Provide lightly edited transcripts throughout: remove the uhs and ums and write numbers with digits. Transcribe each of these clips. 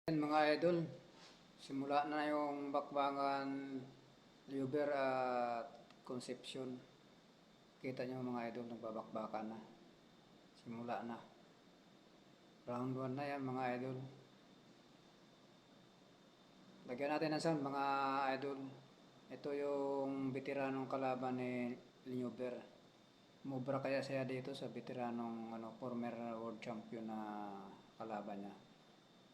Mga idol, simula na yung bakbakan Liuber at Concepcion. Kita nyo mga idol, nagbabakbakan na. Simula na. Round 1 na yan mga idol. Lagyan natin ng sound mga idol. Ito yung veteranong kalaban ni Liuber. Mubra kaya siya dito sa veteranong former world champion na kalaban niya.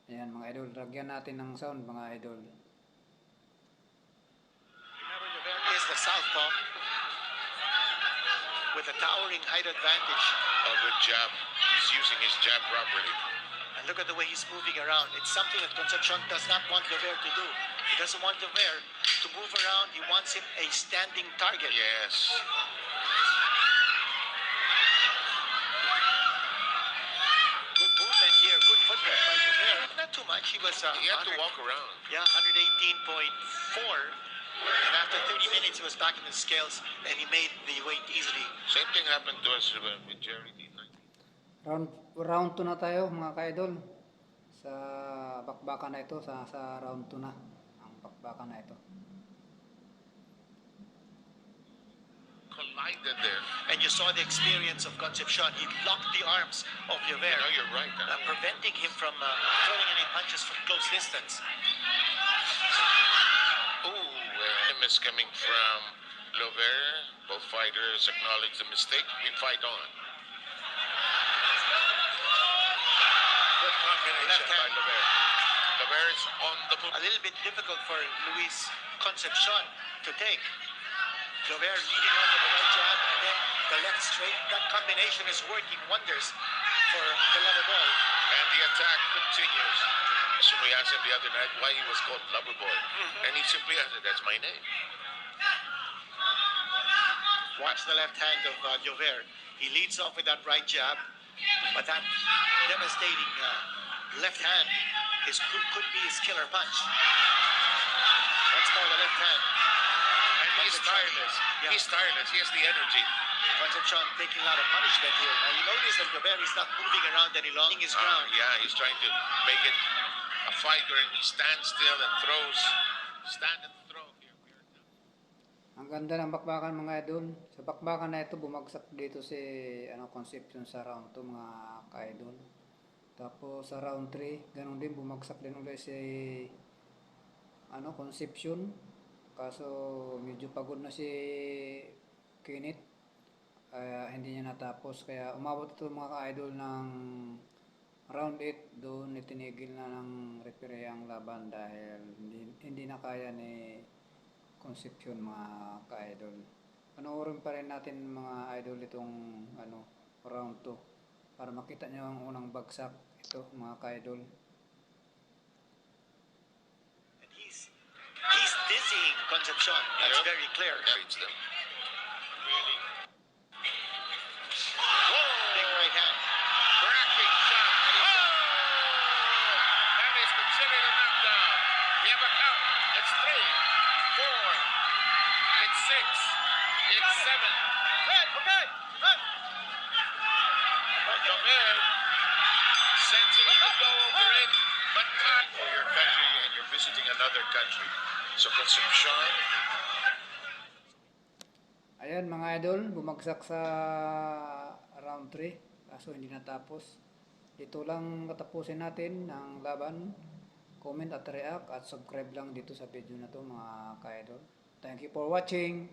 Ayan mga idol, lagyan natin ng sound mga idol. Remember, Liuber is the southpaw with a towering height advantage. A good jab. He's using his jab properly. And look at the way he's moving around. It's something that Concepcion does not want Liuber to do. He doesn't want Liuber to move around. He wants him a standing target. Yes. Good movement here. Good footwork by Liuber. Not too much. He was He had to walk around. Yeah, 118.4. And after 30 minutes, he was back in the scales and he made the weight easily. Same thing happened to us with Jerry D. Round 2 na tayo mga ka-idol. Sa bakbakan na ito, sa round 2 na ang bakbakan na ito. Collided there. And you saw the experience of Concepcion. He locked the arms of Liuber, You know, you're right. preventing him from throwing any punches from close distance. Is coming from Liuber. Both fighters acknowledge the mistake. We fight on. Good combination by Liuber. Liuber is on the move. A little bit difficult for Luis Concepcion to take. Liuber leading off with the right jab and then the left straight. That combination is working wonders for the Lover Boy. And the attack continues. So we asked him the other night why he was called Lover Boy. And he simply answered, that's my name. Watch the left hand of Liuber. He leads off with that right jab, but that devastating left hand could be his killer punch. Once more, the left hand. And he's tireless. Yeah. He's tireless. He has the energy. Concepcion taking a lot of punishment here. Now you notice that Liuber is not moving around any longer. His ground. Yeah, he's trying to make it a fight where he stands still and throws. Stand and throw. Here we are now. Ang ganda ng bakbakan mga idol. Sa bakbakan na ito, bumagsak dito si Concepcion sa round 2 mga ka-idol. Tapos sa round 3, ganun din, bumagsak din ulit si Concepcion. Kaso medyo pagod na si Kenneth. Hindi niya natapos. Kaya umabot ito mga ka-idol ng round 8. Doon itinigil na ng referee ang laban dahil hindi na kaya ni Concepcion mga ka-idol. Panoorin pa rin natin mga idol itong round 2 para makita nyo ang unang bagsak. Ito mga ka-idol. And he's dizzying Concepcion. That's very clear. Yeah, it's them. Big right hand. Cracking shot. And that is considered a knockdown. We have a count. It's 3, 4, it's 6, it's 7. Okay. Run. Liuber sensing he could go over it, but not for your country and you're visiting another country. So Concepcion. Ayan mga idol, bumagsak sa round 3 kaso hindi natapos. Dito lang katapusin natin ang laban. Comment at react at subscribe lang dito sa video na to mga ka-idol. Thank you for watching.